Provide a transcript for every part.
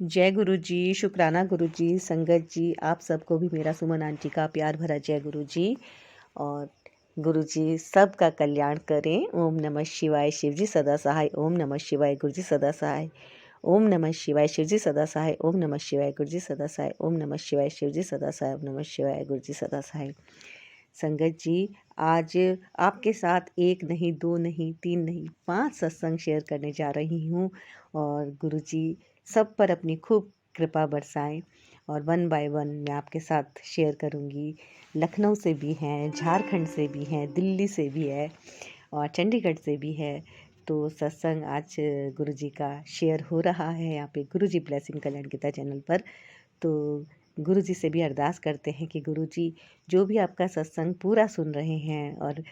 जय गुरु जी, शुक्राना गुरु जी, संगत जी, आप सबको भी मेरा सुमन आंटी का प्यार भरा जय गुरु जी। और गुरु जी सबका कल्याण करें। ओम नमः शिवाय, शिव जी सदा सहाय। ओम नमः शिवाय, गुरु जी सदा सहाय। ओम नमः शिवाय, शिव जी सदा सहाय। ओम नमः शिवाय, गुरु जी सदा सहाय। ओम नमः शिवाय, शिव जी सदा सहाय। ओम नमः शिवाय, गुरु जी सदा सहाय। संगत जी, आज आपके साथ एक नहीं, दो नहीं, तीन नहीं, 5 सत्संग शेयर करने जा रही हूँ। और गुरु जी सब पर अपनी खूब कृपा बरसाएं। और वन बाय वन मैं आपके साथ शेयर करूँगी। लखनऊ से भी हैं, झारखंड से भी हैं, दिल्ली से भी है और चंडीगढ़ से भी है। तो सत्संग आज गुरु जी का शेयर हो रहा है यहाँ पे गुरु जी ब्लेसिंग कल्याण गीता चैनल पर। तो गुरु जी से भी अरदास करते हैं कि गुरु जी जो भी आपका सत्संग पूरा सुन रहे हैं और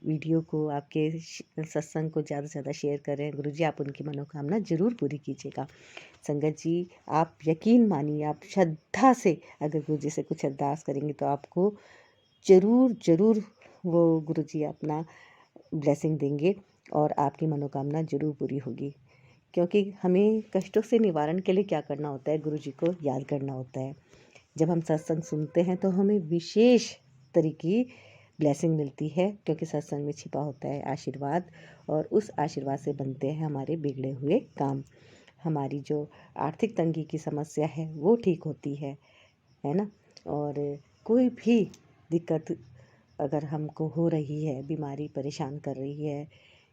वीडियो को आपके सत्संग को ज़्यादा से ज़्यादा शेयर करें। गुरु जी आप उनकी मनोकामना ज़रूर पूरी कीजिएगा। संगत जी, आप यकीन मानिए, आप श्रद्धा से अगर गुरु जी से कुछ अरदास करेंगे तो आपको ज़रूर ज़रूर वो गुरु जी अपना ब्लेसिंग देंगे और आपकी मनोकामना ज़रूर पूरी होगी। क्योंकि हमें कष्टों से निवारण के लिए क्या करना होता है, गुरु जी को याद करना होता है। जब हम सत्संग सुनते हैं तो हमें विशेष तरह की ब्लेसिंग मिलती है, क्योंकि सत्संग में छिपा होता है आशीर्वाद और उस आशीर्वाद से बनते हैं हमारे बिगड़े हुए काम। हमारी जो आर्थिक तंगी की समस्या है वो ठीक होती है ना। और कोई भी दिक्कत अगर हमको हो रही है, बीमारी परेशान कर रही है,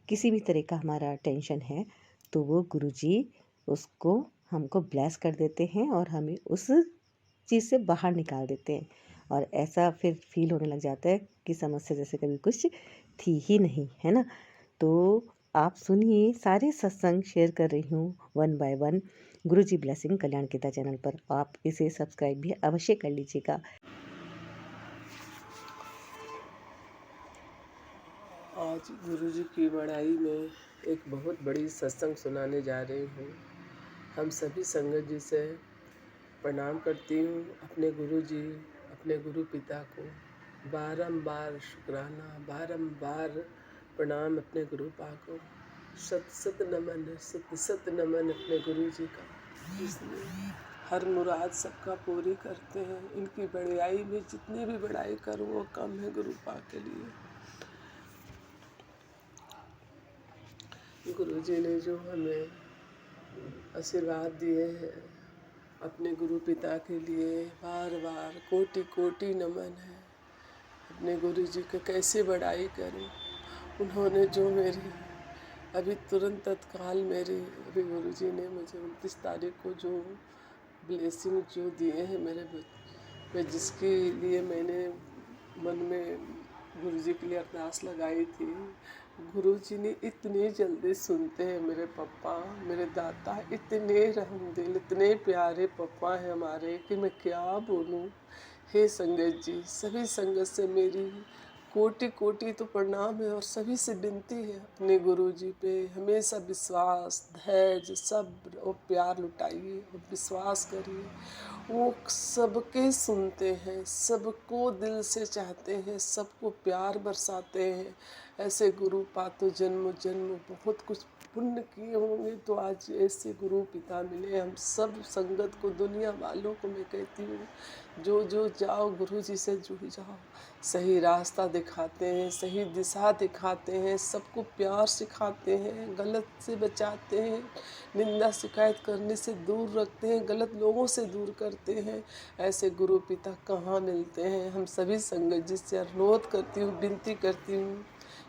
किसी भी तरह का हमारा टेंशन है, तो वो गुरुजी उसको हमको ब्लेस कर देते हैं और हमें उस चीज़ से बाहर निकाल देते हैं। और ऐसा फिर फील होने लग जाता है कि समस्या जैसे कभी कुछ थी ही नहीं, है ना। तो आप सुनिए, सारे सत्संग शेयर कर रही हूँ one by one Guru ji blessing Kalyan Gita channel पर। आप इसे सब्सक्राइब भी अवश्य कर लीजिएगा। आज गुरुजी की बड़ाई में एक बहुत बड़ी सत्संग सुनाने जा रही हूँ। हम सभी संगत जी से प्रणाम करती हूँ। अपने गुरुजी, अपने गुरु पिता को बारंबार शुक्राना, बारंबार प्रणाम अपने गुरु पा को। सत सत नमन, सत सत नमन अपने गुरुजी का, इसलिए हर मुराद सबका पूरी करते हैं। इनकी बड़ाई में जितनी भी बड़ाई करूँ वो कम है गुरु पा के लिए। गुरु जी ने जो हमें आशीर्वाद दिए हैं, अपने गुरु पिता के लिए बार बार कोटि कोटि नमन है। अपने गुरु जी का कैसे बड़ाई करूं। उन्होंने जो मेरी अभी तुरंत तत्काल मेरी अभी गुरु जी ने मुझे 29 तारीख को जो ब्लेसिंग जो दिए हैं मैं जिसके लिए मैंने मन में गुरु जी के लिए अरदास लगाई थी, गुरु जी ने इतनी जल्दी सुनते हैं। मेरे पापा, मेरे दादा इतने रहमदिल, इतने प्यारे पापा हैं हमारे कि मैं क्या बोलूं। हे संगत जी, सभी संगत से मेरी कोटि कोटि तो प्रणाम है और सभी से विनती है, अपने गुरु जी पे हमेशा विश्वास, धैर्य, सब्र और प्यार लुटाइए और विश्वास करिए। वो सबके सुनते हैं, सबको दिल से चाहते हैं, सबको प्यार बरसाते हैं। ऐसे गुरु पा तो जन्म जन्म बहुत कुछ पुण्य किए होंगे तो आज ऐसे गुरु पिता मिले। हम सब संगत को, दुनिया वालों को मैं कहती हूँ, जो जो जाओ गुरु जी से जुड़ जाओ। सही रास्ता दिखाते हैं, सही दिशा दिखाते हैं, सबको प्यार सिखाते हैं, गलत से बचाते हैं, निंदा शिकायत करने से दूर रखते हैं, गलत लोगों से दूर करते हैं। ऐसे गुरु पिता कहाँ मिलते हैं। हम सभी संगत जी से अनुरोध करती हूँ, विनती करती हूँ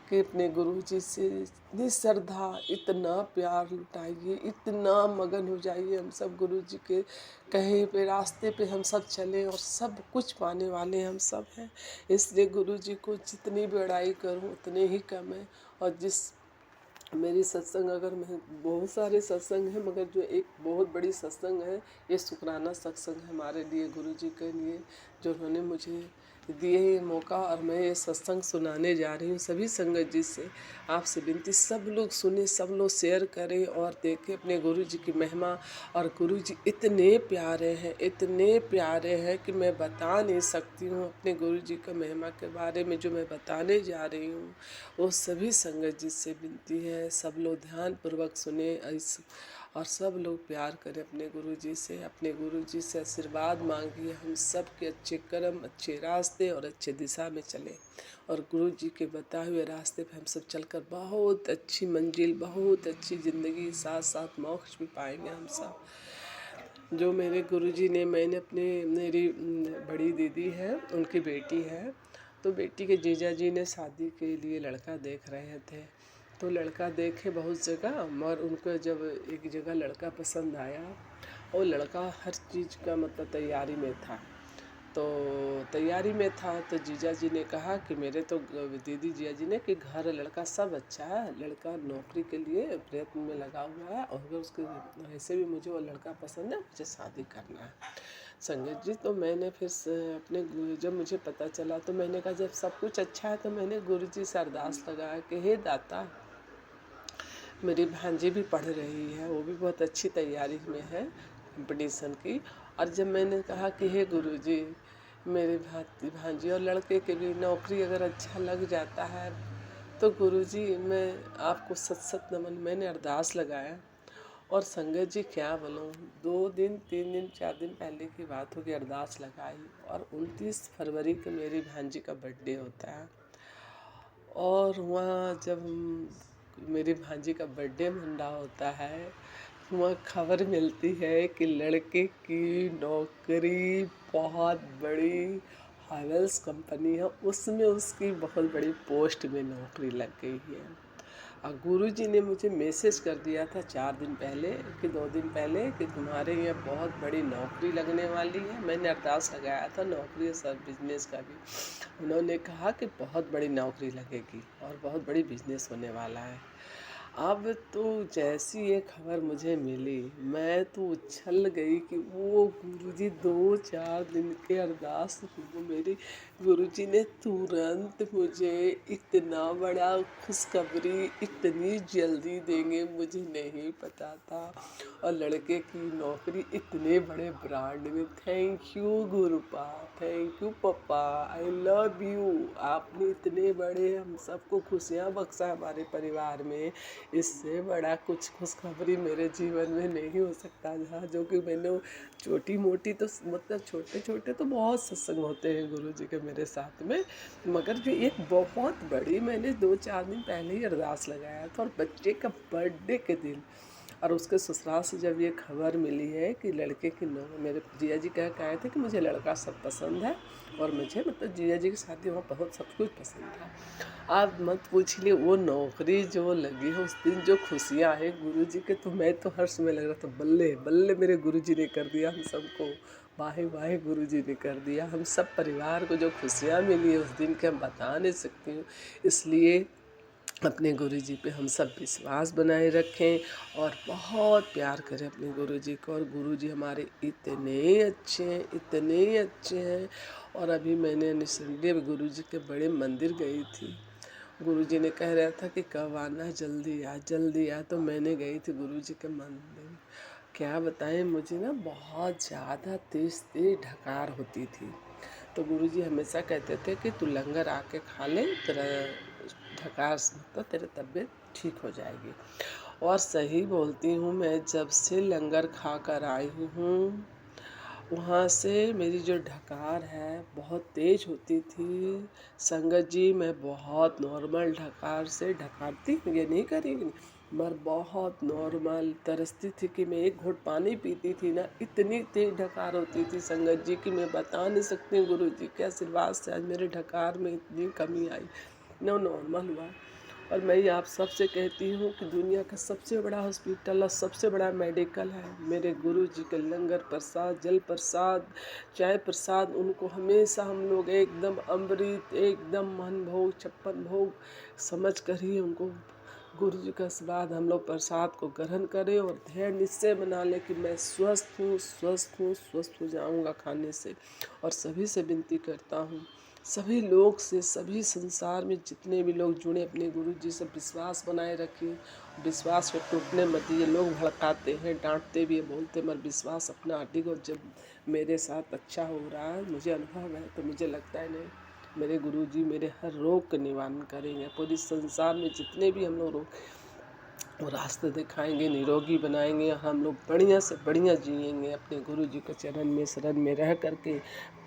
कि अपने गुरु जी से इतनी श्रद्धा, इतना प्यार लुटाइए, इतना मगन हो जाइए। हम सब गुरु जी के कहे पे रास्ते पे हम सब चलें और सब कुछ पाने वाले हम सब हैं। इसलिए गुरु जी को जितनी बड़ाई करूं उतने ही कम है। और जिस मेरी सत्संग, अगर मैं बहुत सारे सत्संग हैं मगर जो एक बहुत बड़ी सत्संग है, ये शुक्राना सत्संग है हमारे लिए, गुरु जी के लिए, जो उन्होंने मुझे दिए ये मौका। और मैं ये सत्संग सुनाने जा रही हूँ सभी संगत जी से। आपसे विनती, सब लोग सुने, सब लोग शेयर करें और देखें अपने गुरु जी की महिमा। और गुरु जी इतने प्यारे हैं, इतने प्यारे हैं कि मैं बता नहीं सकती हूँ। अपने गुरु जी का महिमा के बारे में जो मैं बताने जा रही हूँ, वो सभी संगत जी से विनती है सब लोग ध्यान पूर्वक सुने। और सब लोग प्यार करें अपने गुरुजी से, अपने गुरुजी से आशीर्वाद मांगिए, हम सब के अच्छे कर्म, अच्छे रास्ते और अच्छे दिशा में चलें और गुरुजी के बताए हुए रास्ते पे हम सब चलकर बहुत अच्छी मंजिल, बहुत अच्छी ज़िंदगी, साथ साथ मोक्ष भी पाएंगे हम सब। जो मेरे गुरुजी ने, मेरी बड़ी दीदी है, उनकी बेटी है, तो बेटी के जीजा जी ने शादी के लिए लड़का देख रहे थे, तो लड़का देखे बहुत जगह, मगर उनको जब एक जगह लड़का पसंद आया और लड़का हर चीज़ का मतलब तैयारी में था, तो तैयारी में था तो जीजा जी ने कहा कि मेरे तो दीदी जीजा जी ने कि घर लड़का सब अच्छा है, लड़का नौकरी के लिए प्रयत्न में लगा हुआ है और अगर उसके ऐसे भी मुझे वो लड़का पसंद है, मुझे शादी करना है संगत जी। तो मैंने फिर जब मुझे पता चला तो मैंने कहा जब सब कुछ अच्छा है तो मैंने गुरु जी से अरदास लगाया कि हे दाता, मेरी भांजी भी पढ़ रही है, वो भी बहुत अच्छी तैयारी में है कंपटीशन की, और जब मैंने कहा कि हे गुरुजी, मेरे भांजी और लड़के के भी नौकरी अगर अच्छा लग जाता है तो गुरुजी मैं आपको सत सत नमन, मैंने अरदास लगाया। और संगत जी क्या बोलूँ, 2 दिन 3 दिन 4 दिन पहले की बात होगी, अरदास लगाई और 29 फरवरी को मेरी भांजी का बर्थडे होता है और वहाँ जब मेरी भांजी का बर्थडे मन रहा होता है, वहाँ खबर मिलती है कि लड़के की नौकरी बहुत बड़ी हैवेल्स कंपनी है, उसमें उसकी बहुत बड़ी पोस्ट में नौकरी लग गई है। और गुरुजी ने मुझे मैसेज कर दिया था 4 दिन पहले कि 2 दिन पहले कि तुम्हारे यहाँ बहुत बड़ी नौकरी लगने वाली है। मैंने अरदास लगाया था नौकरी और बिजनेस का भी, उन्होंने कहा कि बहुत बड़ी नौकरी लगेगी और बहुत बड़ी बिजनेस होने वाला है। अब तो जैसी ये खबर मुझे मिली, मैं तो उछल गई कि वो गुरुजी 2-4 दिन के अरदास को मेरे गुरुजी ने तुरंत मुझे इतना बड़ा खुशखबरी इतनी जल्दी देंगे मुझे नहीं पता था, और लड़के की नौकरी इतने बड़े ब्रांड में। थैंक यू गुरुपा, थैंक यू पापा, आई लव यू। आपने इतने बड़े हम सबको खुशियाँ बख्शा हमारे परिवार में, इससे बड़ा कुछ खुशखबरी मेरे जीवन में नहीं हो सकता था। जो कि मैंने छोटी मोटी तो मतलब छोटे छोटे तो बहुत सत्संग होते हैं गुरु जी के मेरे साथ में, मगर जो एक बहुत बड़ी मैंने 2-4 दिन पहले ही अरदास लगाया था और बच्चे का बर्थडे के दिन, और उसके ससुराल से जब ये खबर मिली है कि लड़के की मेरे जिया जी कह के आए थे कि मुझे लड़का सब पसंद है और मुझे मतलब जिया जी की शादी वहाँ बहुत सब कुछ पसंद था। आप मत पूछिए वो नौकरी जो लगी है उस दिन जो खुशियाँ हैं गुरु जी के, तो मैं तो हर समय लग रहा था बल्ले बल्ले मेरे गुरु जी ने कर दिया हम सबको, वाहे वाहे गुरु जी ने कर दिया। हम सब परिवार को जो खुशियाँ मिली है उस दिन के हम बता नहीं सकती हूँ। इसलिए अपने गुरु जी पे हम सब विश्वास बनाए रखें और बहुत प्यार करें अपने गुरु जी को। और गुरु जी हमारे इतने अच्छे हैं, इतने अच्छे हैं। और अभी मैंने निसंदेह गुरु जी के बड़े मंदिर गई थी, गुरु जी ने कह रहा था कि कब आना, जल्दी आ जल्दी आ, तो मैंने गई थी गुरु जी के मंदिर। क्या बताएं, मुझे ना बहुत ज़्यादा तेज़ तेज़ ढकार होती थी, तो गुरुजी हमेशा कहते थे कि तू लंगर आके खा ले, तेरा ढकार मतलब तेरी तबीयत ठीक हो जाएगी। और सही बोलती हूँ, मैं जब से लंगर खा कर आई हूँ वहाँ से मेरी जो ढकार है बहुत तेज होती थी। संगत जी मैं बहुत नॉर्मल ढकार से ढकारती, ये नहीं करेगी, मगर बहुत नॉर्मल तरसती थी कि मैं एक घूंट पानी पीती थी ना, इतनी तेज ढकार होती थी संगत जी की मैं बता नहीं सकती। गुरु जी के आशीर्वाद से आज मेरे ढकार में इतनी कमी आई, ना नॉर्मल हुआ। और मैं आप सबसे कहती हूँ कि दुनिया का सबसे बड़ा हॉस्पिटल और सबसे बड़ा मेडिकल है मेरे गुरु जी के लंगर प्रसाद, जल प्रसाद, चाय प्रसाद। उनको हमेशा हम लोग एकदम अमृत, एकदम मन भोग 56 भोग समझ कर ही उनको गुरु जी का आशीर्वाद हम लोग प्रसाद को ग्रहण करें और दृढ़ निश्चय बना लें कि मैं स्वस्थ हूँ, स्वस्थ हूँ, स्वस्थ हो जाऊँगा खाने से। और सभी से विनती करता हूँ, सभी लोग से, सभी संसार में जितने भी लोग जुड़े अपने गुरु जी से विश्वास बनाए रखें, विश्वास को टूटने मत दिए। लोग भड़काते हैं, डांटते भी हैं, बोलते, मगर विश्वास अपना अडिग। और जब मेरे साथ अच्छा हो रहा है, मुझे अनुभव है, तो मुझे लगता है नहीं मेरे गुरुजी मेरे हर रोग का निवारण करेंगे। पूरी संसार में जितने भी हम लोग रोग वो रास्ते दिखाएंगे, निरोगी बनाएंगे, हम लोग बढ़िया से बढ़िया जिएंगे, अपने गुरु जी के चरण में शरण में रह करके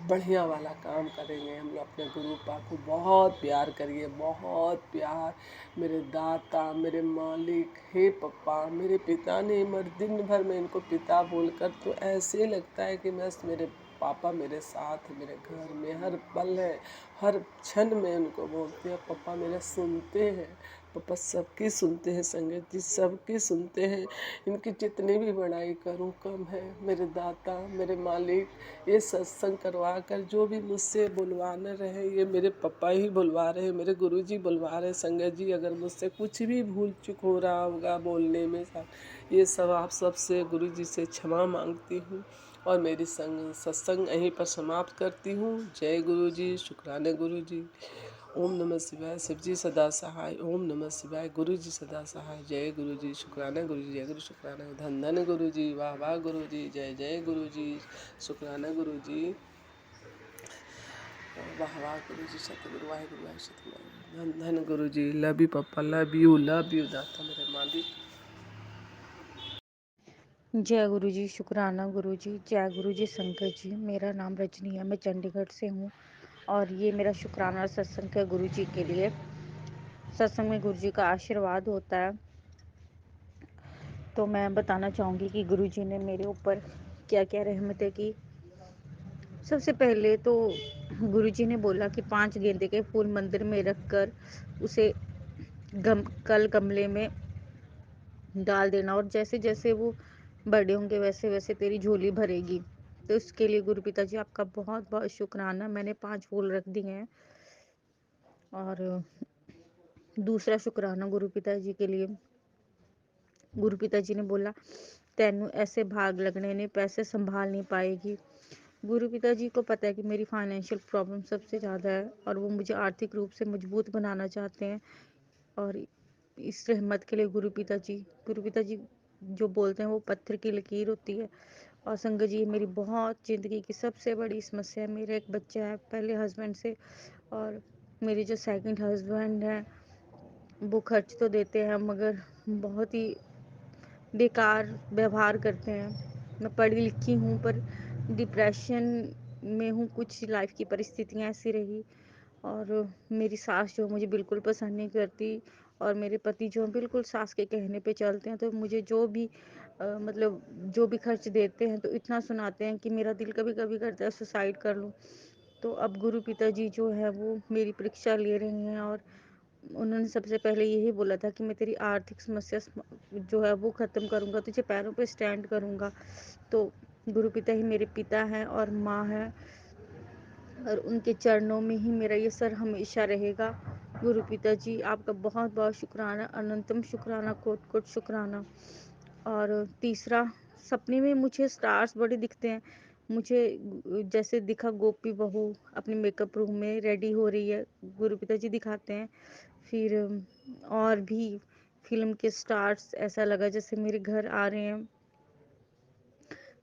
बढ़िया वाला काम करेंगे। हम लोग अपने गुरु पाक को बहुत प्यार करिए, बहुत प्यार। मेरे दाता, मेरे मालिक, हे पप्पा, मेरे पिता ने मर दिन भर में इनको पिता बोलकर तो ऐसे लगता है कि बस मेरे पापा मेरे साथ है, मेरे घर में हर पल है, हर क्षण में उनको बोलते हैं पापा मेरा सुनते हैं। पापा सबकी सुनते हैं, संगत जी सबकी सुनते हैं। इनकी जितनी भी बड़ाई करूं कम है। मेरे दाता, मेरे मालिक, ये सत्संग करवा कर जो भी मुझसे बुलवाना रहे, ये मेरे पापा ही बुलवा रहे हैं, मेरे गुरुजी बुलवा रहे हैं। संगत जी अगर मुझसे कुछ भी भूल चूक हो रहा होगा बोलने में, ये सब आप सबसे गुरुजी से क्षमा मांगती हूँ और मेरी सत्संग यहीं पर समाप्त करती हूँ। जय गुरुजी, शुक्राने गुरुजी। ओम नमः शिवाय। शिव जी सदा सहाय। ओम नमः शिवाय। गुरु जी सदा सहाय। जय गुरु जी, शुक्राना गुरु जी, जय गुरु शुक्राना, धन धन गुरु जी, वाह वाह गुरु जी, जय जय गुरु जी, शुक्राना गुरु जी, वाह वाह गुरु जी, सतगुरु वाहिगुरु वाहिगुरु सतगुरु, धन धन गुरु जी। लव यू पापा, लव यू दाता मेरे मालिक। जय गुरु जी, शुक्राना गुरु जी, जय गुरु जी, शंकर जी। मेरा नाम रजनी है, मैं चंडीगढ़ से हूँ और ये मेरा शुक्राना सत्संग है गुरु जी के लिए। सत्संग में गुरु जी का आशीर्वाद होता है। तो मैं बताना चाहूँगी कि गुरु जी ने मेरे ऊपर क्या क्या रहमतें की। सबसे पहले तो गुरु जी ने बोला कि 5 गेंदे के फूल मंदिर में रख कर उसे कल गमले में डाल देना और जैसे जैसे वो बड़े होंगे वैसे वैसे तेरी झोली भरेगी। तो इसके लिए गुरु पिताजी आपका बहुत बहुत शुक्राना। मैंने 5 फूल रख दिए हैं। और दूसरा शुक्राना गुरु पिताजी के लिए, गुरु पिताजी ने बोला तेनू ऐसे भाग लगने ने पैसे संभाल नहीं पाएगी। गुरु पिताजी को पता है कि मेरी फाइनेंशियल प्रॉब्लम सबसे ज़्यादा है और वो मुझे आर्थिक रूप से मजबूत बनाना चाहते हैं। और इस रहमत के लिए गुरु पिताजी जो बोलते हैं वो पत्थर की लकीर होती है। और संगत जी, मेरी बहुत ज़िंदगी की सबसे बड़ी समस्या है। मेरा एक बच्चा है पहले हस्बैंड से, और मेरे जो सेकंड हस्बैंड हैं वो खर्च तो देते हैं मगर बहुत ही बेकार व्यवहार करते हैं। मैं पढ़ी लिखी हूँ पर डिप्रेशन में हूँ, कुछ लाइफ की परिस्थितियाँ ऐसी रही। और मेरी सास जो मुझे बिल्कुल पसंद नहीं करती और मेरे पति जो बिल्कुल सास के कहने पे चलते हैं। तो मुझे जो भी मतलब जो भी खर्च देते हैं तो इतना सुनाते हैं कि मेरा दिल कभी कभी करता है सुसाइड कर लूँ। तो अब गुरु पिताजी जो है वो मेरी परीक्षा ले रहे हैं और उन्होंने सबसे पहले यही बोला था कि मैं तेरी आर्थिक समस्या जो है वो ख़त्म करूँगा, तुझे पैरों पे स्टैंड करूँगा। तो गुरु पिता ही मेरे पिता हैं और माँ है और उनके चरणों में ही मेरा ये सर हमेशा रहेगा। गुरु पिताजी आपका बहुत बहुत शुक्राना, अनंतम शुक्राना, कोट कोट शुक्राना। और तीसरा, सपने में मुझे स्टार्स बड़े दिखते हैं। मुझे जैसे दिखा गोपी बहू अपने मेकअप रूम में रेडी हो रही है, गुरु पिताजी दिखाते हैं। फिर और भी फिल्म के स्टार्स ऐसा लगा जैसे मेरे घर आ रहे हैं।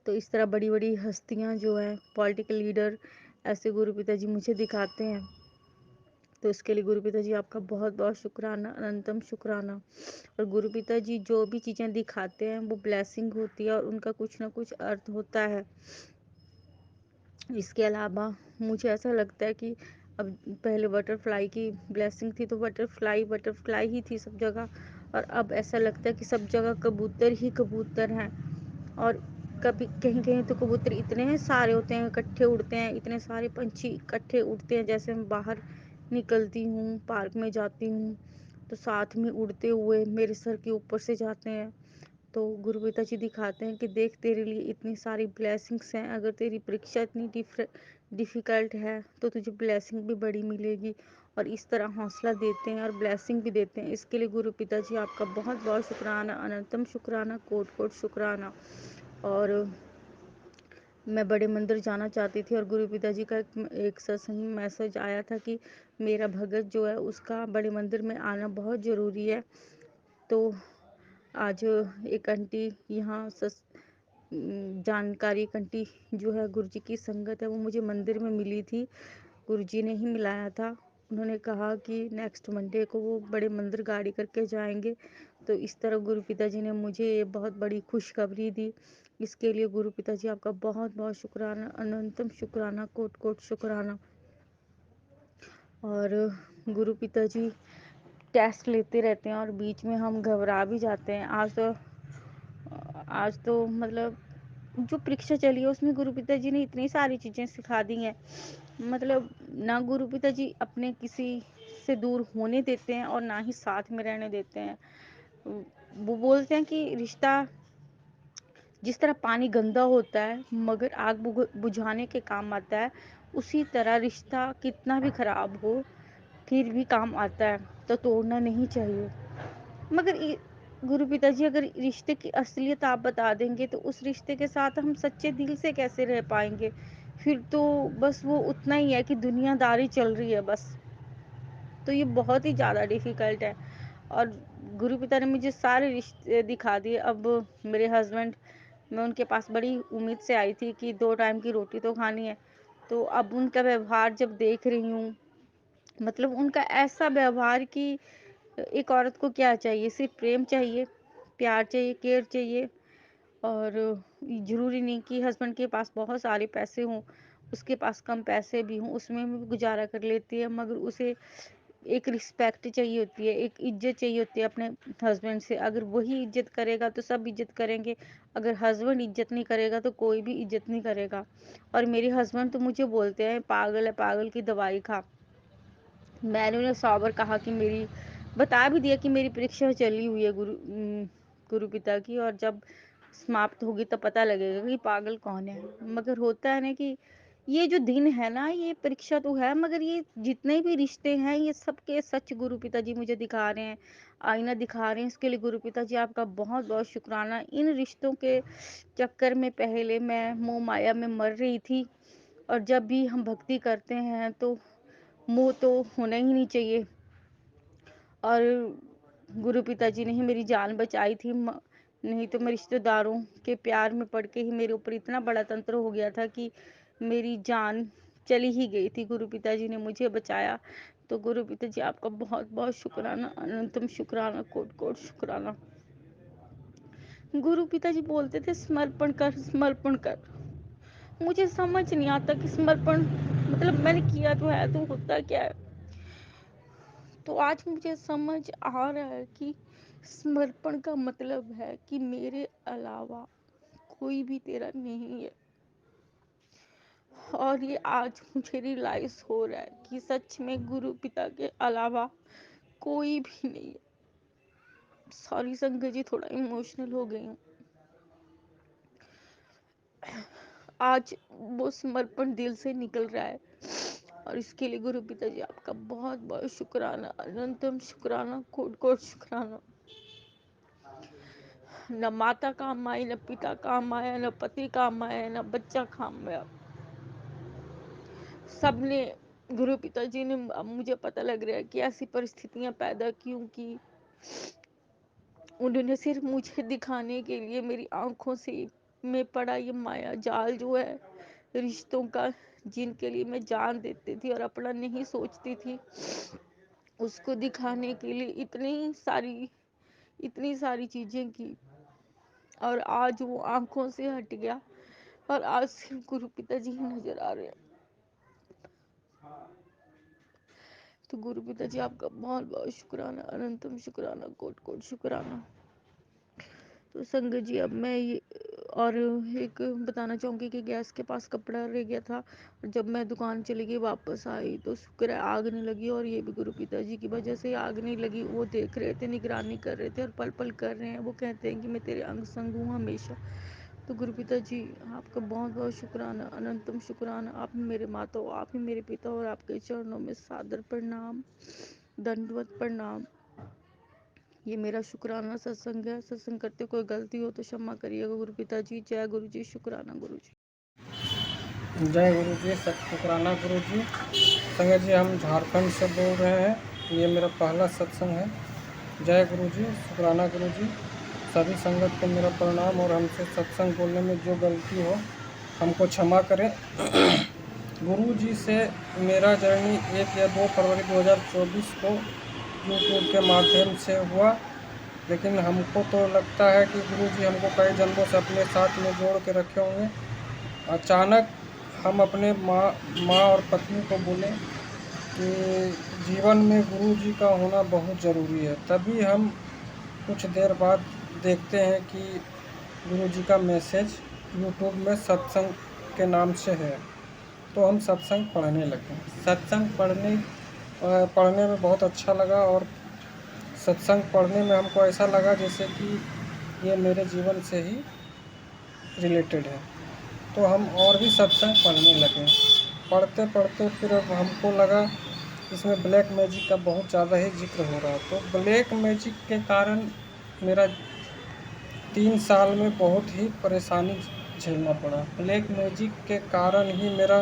तो इस तरह बड़ी बड़ी हस्तियां जो हैं, पॉलिटिकल लीडर, ऐसे गुरु पिताजी मुझे दिखाते हैं। तो इसके लिए गुरु पिताजी आपका बहुत बहुत शुक्राना, अनंतम शुक्राना। और गुरु पिताजी जो भी चीज़ें दिखाते हैं वो ब्लेसिंग होती है और उनका कुछ ना कुछ अर्थ होता है। इसके अलावा मुझे ऐसा लगता है कि अब पहले बटरफ्लाई की ब्लेसिंग थी तो बटरफ्लाई बटरफ्लाई ही थी सब जगह, और अब ऐसा लगता है कि सब जगह कबूतर ही कबूतर हैं। और कभी कहीं कहीं तो कबूतर इतने सारे होते हैं, इकट्ठे उड़ते हैं, इतने सारे पंछी इकट्ठे उड़ते हैं। जैसे मैं बाहर निकलती हूँ, पार्क में जाती हूँ तो साथ में उड़ते हुए मेरे सर के ऊपर से जाते हैं। तो गुरु पिताजी दिखाते हैं कि देख तेरे लिए इतनी सारी ब्लेसिंग्स हैं, अगर तेरी परीक्षा इतनी डिफ़िकल्ट है तो तुझे ब्लेसिंग भी बड़ी मिलेगी। और इस तरह हौसला देते हैं और ब्लेसिंग भी देते हैं। इसके लिए गुरु पिताजी आपका बहुत बहुत शुक्राना, अनंतम शुक्राना, कोट कोट शुक्राना। और मैं बड़े मंदिर जाना चाहती थी और गुरु पिताजी का एक सत्संग में मैसेज आया था कि मेरा भगत जो है उसका बड़े मंदिर में आना बहुत ज़रूरी है। तो आज एक आंटी यहाँ जानकारी, एक आंटी जो है गुरु जी की संगत है, वो मुझे मंदिर में मिली थी, गुरु जी ने ही मिलाया था। उन्होंने कहा कि नेक्स्ट मंडे को वो बड़े मंदिर गाड़ी करके जाएंगे। तो इस तरह गुरु पिताजी ने मुझे ये बहुत बड़ी खुशखबरी दी। इसके लिए गुरु पिताजी आपका बहुत बहुत शुक्राना, अनंतम शुक्राना, कोट कोट शुक्राना। और गुरु पिताजी टेस्ट लेते रहते हैं और बीच में हम घबरा भी जाते हैं। आज तो मतलब जो परीक्षा चली है उसमें गुरु पिताजी ने इतनी सारी चीज़ें सिखा दी हैं। मतलब ना गुरु पिताजी अपने किसी से दूर होने देते हैं और ना ही साथ में रहने देते हैं। वो बोलते हैं कि रिश्ता जिस तरह पानी गंदा होता है मगर आग बुझाने के काम आता है, उसी तरह रिश्ता कितना भी खराब हो फिर भी काम आता है, तो तोड़ना नहीं चाहिए। मगर गुरु पिताजी अगर रिश्ते की असलियत आप बता देंगे तो उस रिश्ते के साथ हम सच्चे दिल से कैसे रह पाएंगे? फिर तो बस वो उतना ही है कि दुनियादारी चल रही है बस। तो ये बहुत ही ज़्यादा डिफिकल्ट है। और गुरु पिता ने मुझे सारे रिश्ते दिखा दिए। अब मेरे हस्बैंड, मैं उनके पास बड़ी उम्मीद से आई थी कि 2 टाइम की रोटी तो खानी है। तो अब उनका व्यवहार जब देख रही हूँ, मतलब उनका ऐसा व्यवहार कि एक औरत को क्या चाहिए, सिर्फ प्रेम चाहिए, प्यार चाहिए, केयर चाहिए। और ज़रूरी नहीं कि हस्बैंड के पास बहुत सारे पैसे हों, उसके पास कम पैसे भी हों, उसमें भी गुजारा कर लेती है, मगर उसे एक रिस्पेक्ट चाहिए होती है, एक इज्जत चाहिए होती है अपने हस्बैंड से। अगर वही इज्जत करेगा तो सब इज्जत करेंगे, अगर हस्बैंड इज्जत नहीं करेगा तो कोई भी इज्जत नहीं करेगा। और मेरे हस्बैंड तो मुझे बोलते हैं पागल है, पागल की दवाई खा। मैंने उन्हें 100 बार कहा कि मेरी, बता भी दिया कि मेरी परीक्षा चली हुई है गुरु पिता की, और जब समाप्त होगी तब पता लगेगा कि पागल कौन है। मगर होता है ना कि ये जो दिन है ना, ये परीक्षा तो है, मगर ये जितने भी रिश्ते हैं ये सबके सच गुरु पिताजी मुझे दिखा रहे हैं, आईना दिखा रहे हैं। इसके लिए गुरु पिताजी आपका बहुत बहुत शुक्राना। इन रिश्तों के चक्कर में पहले मैं मोह माया में मर रही थी, और जब भी हम भक्ति करते हैं तो मोह तो होना ही नहीं चाहिए। और गुरु पिताजी ने ही मेरी जान बचाई थी, नहीं तो मैं रिश्तेदारों के प्यार में पड़ के ही मेरे ऊपर इतना बड़ा तंत्र हो गया था कि मेरी जान चली ही गई थी। गुरु पिताजी ने मुझे बचाया। तो गुरु पिताजी आपका बहुत बहुत शुक्राना, अनंतम शुक्राना, कोट कोट शुक्राना। गुरु पिताजी बोलते थे समर्पण कर, समर्पण कर। मुझे समझ नहीं आता कि समर्पण मतलब मैंने किया तो है, तो होता क्या है। तो आज मुझे समझ आ रहा है कि समर्पण का मतलब है कि मेरे अलावा कोई भी तेरा नहीं है। और ये आज मुझे रियलाइज हो रहा है कि सच में गुरु पिता के अलावा कोई भी नहीं है। सॉरी संगत जी, थोड़ा इमोशनल हो गई हूँ। आज वो समर्पण दिल से निकल रहा है, और इसके लिए गुरु पिताजी आपका बहुत बहुत शुक्राना, अनंतम शुक्राना, कोट कोट शुक्राना। न माता काम आई, न पिता काम आया, न पति काम आया, न बच्चा काम आया। सबने, गुरु पिताजी ने, अब मुझे पता लग रहा है कि ऐसी परिस्थितियां पैदा क्यों की। उन्होंने सिर्फ मुझे दिखाने के लिए मेरी आंखों से में पड़ा ये माया जाल जो है रिश्तों का, जिनके लिए मैं जान देती थी और अपना नहीं सोचती थी, उसको दिखाने के लिए इतनी सारी चीजें की। और आज वो आंखों से हट गया, और आज सिर्फ गुरु पिताजी ही नजर आ रहे हैं। तो गुरु पिताजी आपका बहुत बहुत शुक्राना, अनंतम शुक्राना, कोट कोट शुक्राना। तो संगत जी, अब मैं ये और एक बताना चाहूँगी कि गैस के पास कपड़ा रह गया था, और जब मैं दुकान चली गई वापस आई तो शुक्र है आग नहीं लगी, और ये भी गुरु पिताजी की वजह से आग नहीं लगी। वो देख रहे थे, निगरानी कर रहे थे और पल पल कर रहे हैं। वो कहते हैं कि मैं तेरे अंग संग हूँ हमेशा। तो गुरु पिताजी आपका बहुत बहुत शुक्राना, अनंतम शुक्राना। आप मेरे माता हो, आप ही मेरे पिता, और आपके चरणों में सादर प्रणाम, दंडवत प्रणाम। ये मेरा शुक्राना सत्संग है। सत्संग करते कोई गलती हो तो क्षमा करिएगा गुरु पिताजी। जय गुरु जी, शुक्राना गुरु जी। जय गुरु जी, शुक्राना गुरु जी। संगत जी, हम झारखंड से बोल रहे हैं, ये मेरा पहला सत्संग है। जय गुरु जी, शुक्राना गुरु जी। सभी संगत को मेरा प्रणाम, और हमसे सत्संग बोलने में जो गलती हो हमको क्षमा करें। गुरु जी से मेरा जर्नी 1 या 2 फरवरी 2024 को यूट्यूब के माध्यम से हुआ। लेकिन हमको तो लगता है कि गुरुजी हमको कई जन्मों से अपने साथ में जोड़ के रखे होंगे। अचानक हम अपने माँ और पत्नी को बोले कि जीवन में गुरुजी का होना बहुत ज़रूरी है। तभी हम कुछ देर बाद देखते हैं कि गुरुजी का मैसेज यूट्यूब में सत्संग के नाम से है, तो हम सत्संग पढ़ने लगे। सत्संग पढ़ने में बहुत अच्छा लगा, और सत्संग पढ़ने में हमको ऐसा लगा जैसे कि ये मेरे जीवन से ही रिलेटेड है। तो हम और भी सत्संग पढ़ने लगे। पढ़ते पढ़ते फिर अब हमको लगा इसमें ब्लैक मैजिक का बहुत ज़्यादा ही जिक्र हो रहा। तो ब्लैक मैजिक के कारण मेरा 3 साल में बहुत ही परेशानी झेलना पड़ा। ब्लैक मैजिक के कारण ही मेरा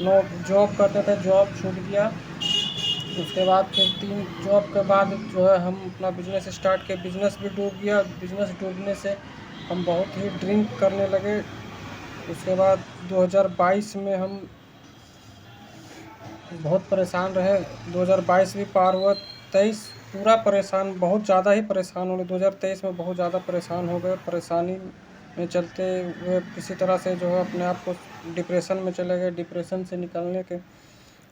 जॉब करते थे, जॉब छूट गया। उसके बाद फिर 3 जॉब के बाद जो है हम अपना बिजनेस स्टार्ट किया, बिजनेस भी डूब गया। बिजनेस डूबने से हम बहुत ही ड्रिंक करने लगे। उसके बाद 2022 में हम बहुत परेशान रहे। 2022 भी पार हुआ, 23 पूरा परेशान, बहुत ज़्यादा ही परेशान हो गए। 2023 में बहुत ज़्यादा परेशान हो गए। परेशानी में चलते हुए किसी तरह से जो है अपने आप को डिप्रेशन में चले गए। डिप्रेशन से निकलने के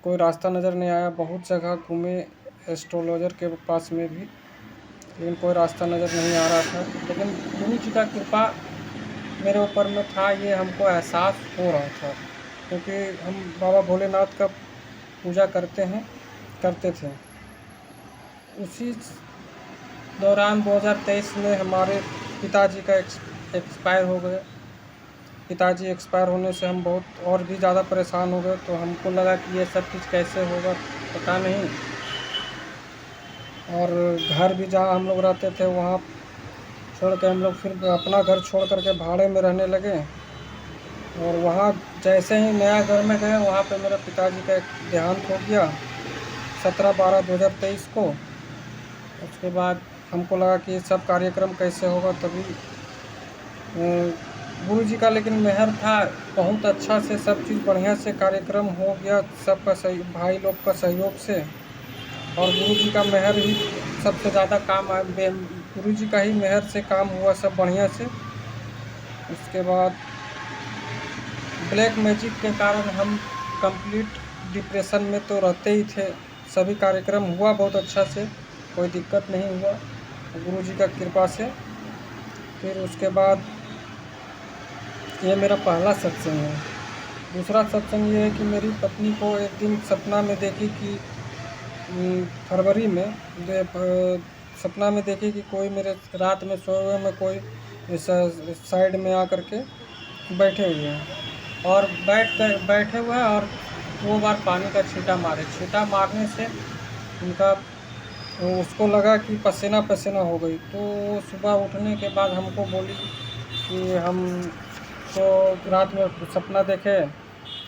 कोई रास्ता नज़र नहीं आया। बहुत जगह घूमे, एस्ट्रोलॉजर के पास में भी, लेकिन कोई रास्ता नज़र नहीं आ रहा था। लेकिन गुरु जी का कृपा मेरे ऊपर में था, ये हमको एहसास हो रहा था, क्योंकि हम बाबा भोलेनाथ का पूजा करते थे। उसी दौरान 2023 में हमारे पिताजी का एक्सपायर हो गए। पिताजी एक्सपायर होने से हम बहुत और भी ज़्यादा परेशान हो गए। तो हमको लगा कि ये सब चीज़ कैसे होगा पता नहीं। और घर भी जहाँ हम लोग रहते थे वहाँ छोड़ के हम लोग फिर अपना घर छोड़ करके भाड़े में रहने लगे। और वहाँ जैसे ही नया घर में गए, वहाँ पे मेरे पिताजी का एक देहांत हो गया 17/12/2023 को। उसके बाद हमको लगा कि ये सब कार्यक्रम कैसे होगा। तभी गुरु जी का लेकिन मेहर था, बहुत अच्छा से सब चीज़ बढ़िया से कार्यक्रम हो गया, सबका सही, भाई लोग का सहयोग से। और गुरु जी का मेहर ही सबसे ज़्यादा काम आया। गुरु जी का ही मेहर से काम हुआ सब बढ़िया से। उसके बाद ब्लैक मैजिक के कारण हम कंप्लीट डिप्रेशन में तो रहते ही थे। सभी कार्यक्रम हुआ बहुत अच्छा से, कोई दिक्कत नहीं हुआ गुरु जी का कृपा से। फिर उसके बाद ये मेरा पहला सत्संग है। दूसरा सत्संग ये है कि मेरी पत्नी को एक दिन सपना में देखी कि फरवरी में सपना में देखी कि कोई मेरे रात में सोए हुए में कोई साइड में आकर के बैठे हुए हैं, और बैठे हुए हैं और 2 बार पानी का छींटा मारने से उनका उसको लगा कि पसीना पसीना हो गई। तो सुबह उठने के बाद हमको बोली कि हम तो रात में सपना देखे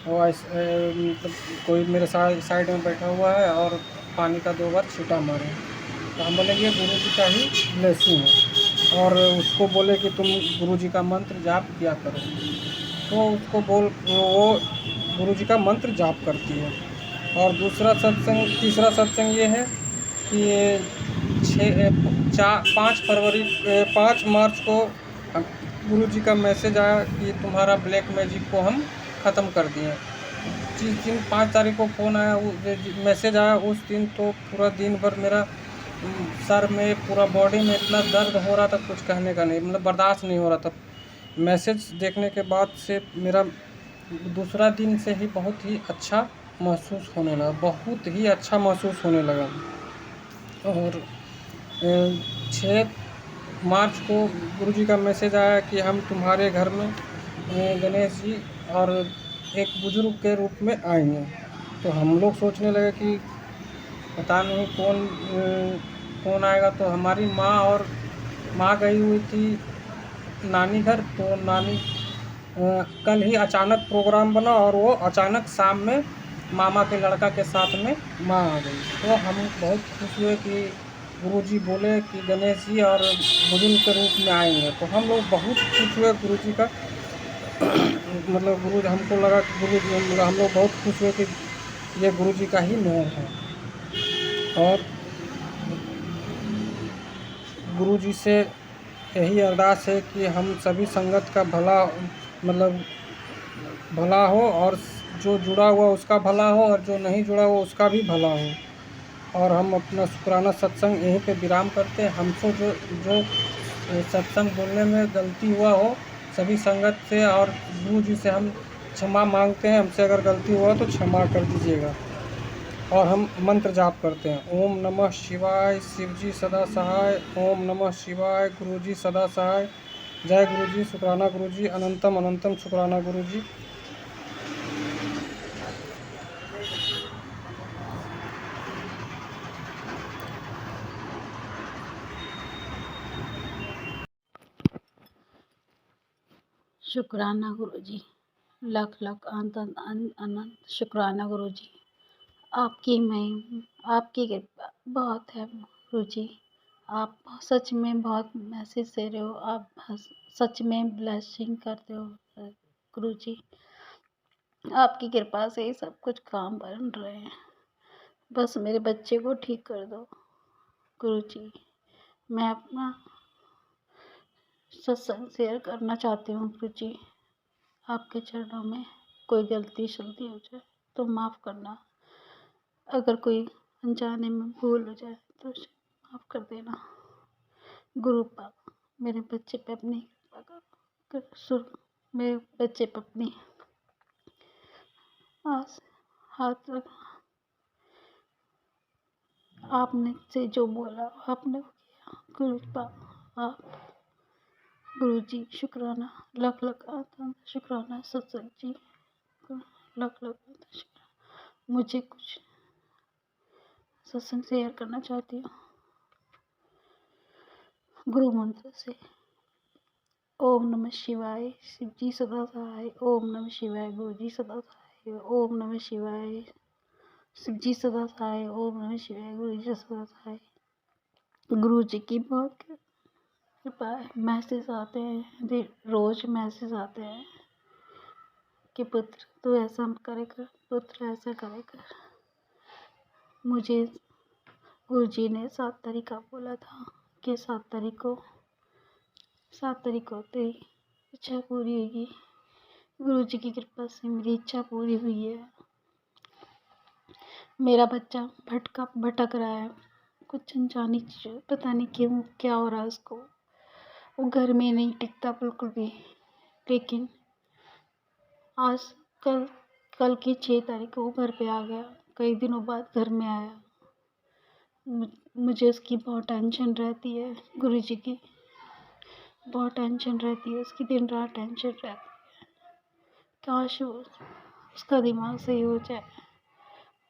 और मतलब कोई मेरे साइड में बैठा हुआ है और पानी का 2 बार छींटा मारे। तो हम बोले ये गुरु जी का ही ब्लेसिंग है। और उसको बोले कि तुम गुरु जी का मंत्र जाप किया करो। तो उसको वो गुरु जी का मंत्र जाप करती है। और तीसरा सत्संग ये है कि 5 मार्च को गुरु जी का मैसेज आया कि तुम्हारा ब्लैक मैजिक को हम ख़त्म कर दिए। जिस दिन 5 तारीख को फ़ोन आया, मैसेज आया, उस दिन तो पूरा दिन भर मेरा सर में, पूरा बॉडी में इतना दर्द हो रहा था कुछ कहने का नहीं, मतलब बर्दाश्त नहीं हो रहा था। मैसेज देखने के बाद से मेरा दूसरा दिन से ही बहुत ही अच्छा महसूस होने लगा, बहुत ही अच्छा महसूस होने लगा। और 6 मार्च को गुरु जी का मैसेज आया कि हम तुम्हारे घर में गणेश जी और एक बुजुर्ग के रूप में आएंगे। तो हम लोग सोचने लगे कि पता नहीं कौन आएगा। तो हमारी माँ गई हुई थी नानी घर। तो नानी कल ही अचानक प्रोग्राम बना और वो अचानक शाम में मामा के लड़का के साथ में माँ आ गई। तो हम बहुत खुश हुए कि गुरुजी बोले कि गणेश जी और बुजुर्ग के रूप में आएंगे। तो हम लोग बहुत खुश हुए गुरुजी का मतलब गुरु हमको लगा कि गुरुजी, हम लोग बहुत खुश हुए कि ये गुरुजी का ही मेहर है। और गुरु जी से यही अरदास है कि हम सभी संगत का भला मतलब भला हो, और जो जुड़ा हुआ उसका भला हो, और जो नहीं जुड़ा हुआ उसका भी भला हो। और हम अपना शुक्राना सत्संग यहीं पे विराम करते हैं। हमसे जो जो सत्संग बोलने में गलती हुआ हो सभी संगत से और गुरु जी से हम क्षमा मांगते हैं। हमसे अगर गलती हुआ तो क्षमा कर दीजिएगा। और हम मंत्र जाप करते हैं, ओम नमः शिवाय, शिव जी सदा सहाय, ओम नमः शिवाय, गुरु जी सदा सहाय, जय गुरु जी, शुक्राना गुरु जी, अनंतम अनंतम शुक्राना गुरु जी। शुक्राना गुरुजी, लख लख अनंत अनंत शुक्राना गुरुजी। आपकी आपकी कृपा बहुत है गुरुजी। आप सच में बहुत मैसेज दे रहे हो, आप सच में ब्लेसिंग करते हो गुरुजी। आपकी कृपा से ही सब कुछ काम बन रहे हैं। बस मेरे बच्चे को ठीक कर दो गुरुजी। मैं अपना सत्संग शेयर करना चाहती हूँ गुरुजी। आपके चरणों में कोई गलती शलती हो जाए तो माफ़ करना। अगर कोई अनजाने में भूल हो जाए तो उसे माफ़ कर देना। गुरु पाक मेरे बच्चे पे अपनी कृपा मेरे बच्चे पे अपनी हाथ रखना। आपने से जो बोला आपने वो किया गुरु पाक। आप गुरु जी शुक्राना, लख लख शुक्राना सत्संग जी, लख लख शुक्राना। मुझे कुछ सत्संग शेयर करना चाहती हूँ गुरु मंत्र से। ओम नमः शिवाय, शिव जी सदा सहाय, ओम नमः शिवाय, गुरु जी सदा सहाय, ओम नमः शिवाय, शिव जी सदा सहाय, ओम नमः शिवाय, गुरु जी सदा सहाय। गुरु जी की बहुत कृपा है। मैसेज आते हैं, रोज मैसेज आते हैं कि पुत्र तू ऐसा करेगा, पुत्र ऐसा करेगा। मुझे गुरु जी ने 7 तारीख का बोला था कि 7 तारीख को तेरी इच्छा पूरी होगी। गुरु जी की कृपा से मेरी इच्छा पूरी हुई है। मेरा बच्चा भटक रहा है, कुछ अनजानी चीज़, पता नहीं क्यों क्या हो रहा है उसको। वो घर में नहीं टिकता बिल्कुल भी। लेकिन आज कल की 6 तारीख को वो घर पे आ गया। कई दिनों बाद घर में आया। मुझे उसकी बहुत टेंशन रहती है गुरुजी की, बहुत टेंशन रहती है उसकी, दिन रात टेंशन रहती है। काश उसका दिमाग सही हो जाए।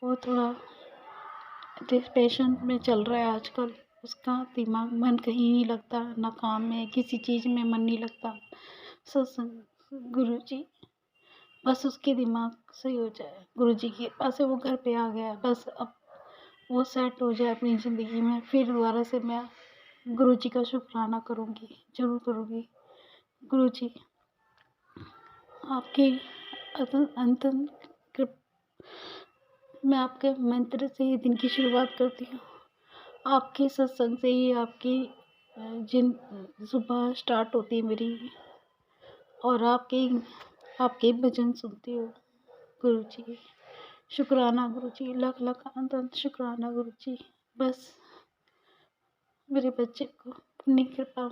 वो थोड़ा डिप्रेशन में चल रहा है आजकल। उसका दिमाग मन कहीं नहीं लगता, ना काम में, किसी चीज़ में मन नहीं लगता। सत्संग गुरुजी बस उसके दिमाग सही हो जाए। गुरुजी के पास से वो घर पे आ गया। बस अब वो सेट हो जाए अपनी ज़िंदगी में, फिर दोबारा से मैं गुरुजी का शुक्राना करूँगी, ज़रूर करूँगी। गुरुजी आपकी अंतन मैं आपके मंत्र से ही दिन की शुरुआत करती हूँ। आपके सत्संग से ही आपकी जिन सुबह स्टार्ट होती है मेरी, और आपके भजन सुनती हूँ गुरुजी। शुक्राना गुरुजी, लख लख अनंत शुक्राना गुरुजी। बस मेरे बच्चे को अपनी कृपा,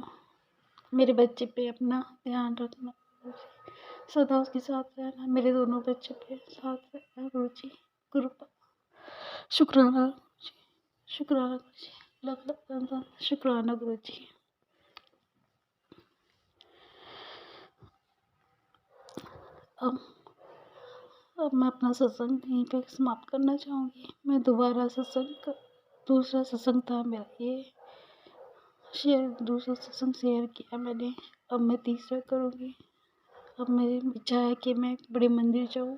मेरे बच्चे पे अपना ध्यान रखना गुरुजी। सदा उसके साथ रहना, मेरे दोनों बच्चों के साथ रहना गुरुजी। गुरु शुक्राना गुरुजी, शुक्राना गुरुजी, लख लख अनंत शुक्राना गुरुजी। अब मैं अपना सत्संग यहीं पे समाप्त करना चाहूँगी। मैं दोबारा दूसरा सत्संग था मेरा ये दूसरा सत्संग शेयर किया मैंने। अब मैं तीसरा करूँगी। अब मेरी इच्छा है कि मैं बड़े मंदिर जाऊँ,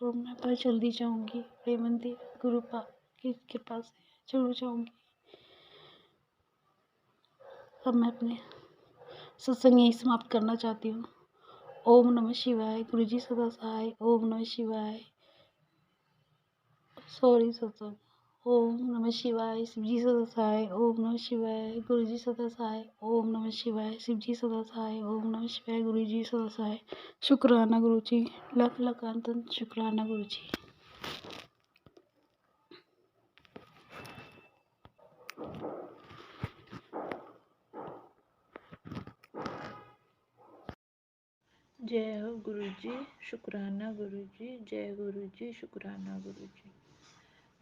और मैं बहुत जल्दी जाऊँगी बड़े मंदिर। गुरु पाक की कृपा से जरूर जाऊँगी। अब मैं अपने सत्संग यहीं समाप्त करना चाहती हूँ। ओम नमः शिवाय, गुरु जी सदा सहाय, ओम नमः शिवाय। सॉरी सत्संग, ओम नमः शिवाय शिवजी सदा सहाय। ओम नमः शिवाय गुरुजी सदा सहाय। ओम नमः शिवाय शिवजी सदा सहाय। ओम नमः शिवाय गुरुजी सदा सहाय। शुक्राना गुरुजी, लख लख अनंत शुक्राना गुरुजी। जय हो गुरुजी, शुक्राना गुरुजी। जय गुरुजी, शुक्राना गुरुजी।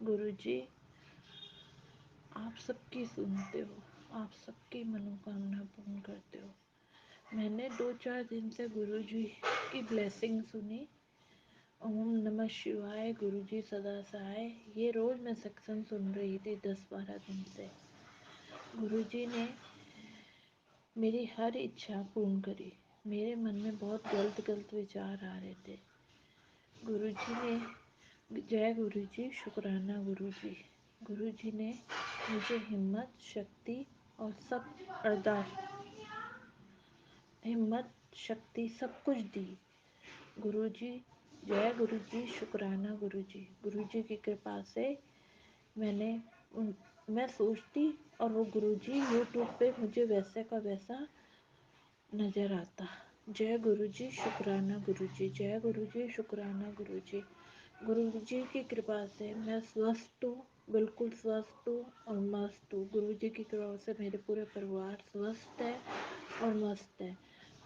गुरुजी, आप सबकी सुनते हो, आप सबकी मनोकामना पूर्ण करते हो। मैंने 2-4 दिन से गुरुजी की ब्लेसिंग सुनी। ओम नमः शिवाय गुरुजी सदा सहाय। ये रोज मैं सत्संग सुन रही थी 10-12 दिन से। गुरुजी ने मेरी हर इच्छा पूर्ण करी। मेरे मन में बहुत गलत गलत विचार आ रहे थे। गुरुजी ने, जय गुरुजी, शुक्राना गुरुजी। गुरुजी ने मुझे हिम्मत, शक्ति और सब अरदास, हिम्मत, शक्ति सब कुछ दी। गुरुजी, जय गुरुजी, शुक्राना गुरुजी। गुरुजी की कृपा से मैं सोचती और वो गुरुजी यूट्यूब पे मुझे वैसे का वैसा नज़र आता। जय गुरुजी, शुक्राना गुरुजी। जय गुरुजी, शुक्राना गुरुजी। गुरुजी की कृपा से मैं स्वस्थ हूँ, बिल्कुल स्वस्थ हूँ और मस्त हूँ। गुरुजी की कृपा से मेरे पूरे परिवार स्वस्थ है और मस्त है।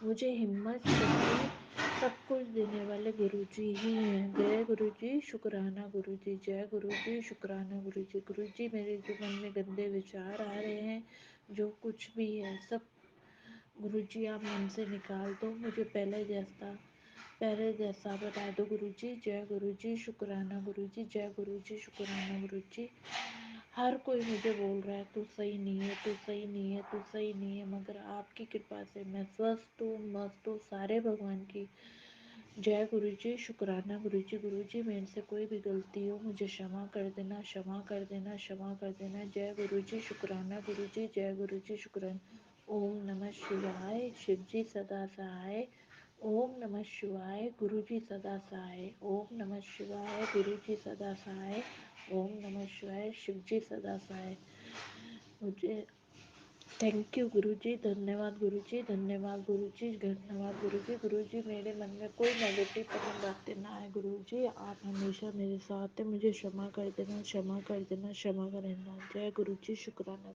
मुझे हिम्मत, शक्ति सब कुछ देने वाले गुरुजी ही हैं। जय गुरुजी, शुक्राना गुरुजी। जय गुरुजी, शुक्राना गुरुजी। गुरुजी, मेरे जो मन में गंदे विचार आ रहे हैं, जो कुछ भी है, सब गुरुजी आप मन से निकाल दो। मुझे पहले जैसा बता दो गुरुजी। जय गुरुजी, शुक्राना गुरुजी। जय गुरुजी, शुक्राना गुरुजी। हर कोई मुझे बोल रहा है तू सही नहीं है, तू सही नहीं है, तू सही नहीं है, मगर आपकी कृपा से मैं स्वस्थ हूँ, मस्त हूँ। सारे भगवान की जय गुरुजी, शुक्राना गुरुजी। गुरुजी, मेरे से कोई भी गलती हो मुझे क्षमा कर देना, क्षमा कर देना, क्षमा कर देना। जय गुरुजी, शुक्राना गुरुजी। जय गुरुजी, शुक्राना। ओम नमः शिवाय शिवजी सदा सहाय। ओम नमः शिवाय गुरुजी सदा सहाय। ओम नमः शिवाय गुरुजी सदा सहाय। ओम नमः शिवाय शिवजी सदा सहाय। मुझे थैंक यू गुरुजी, धन्यवाद गुरुजी, धन्यवाद गुरुजी, धन्यवाद गुरुजी। गुरुजी, मेरे मन में कोई नेगेटिव बातें ना आए। गुरुजी, आप हमेशा मेरे साथ हैं। मुझे क्षमा कर देना, क्षमा कर देना, क्षमा कर देना। जय गुरुजी, शुक्राना।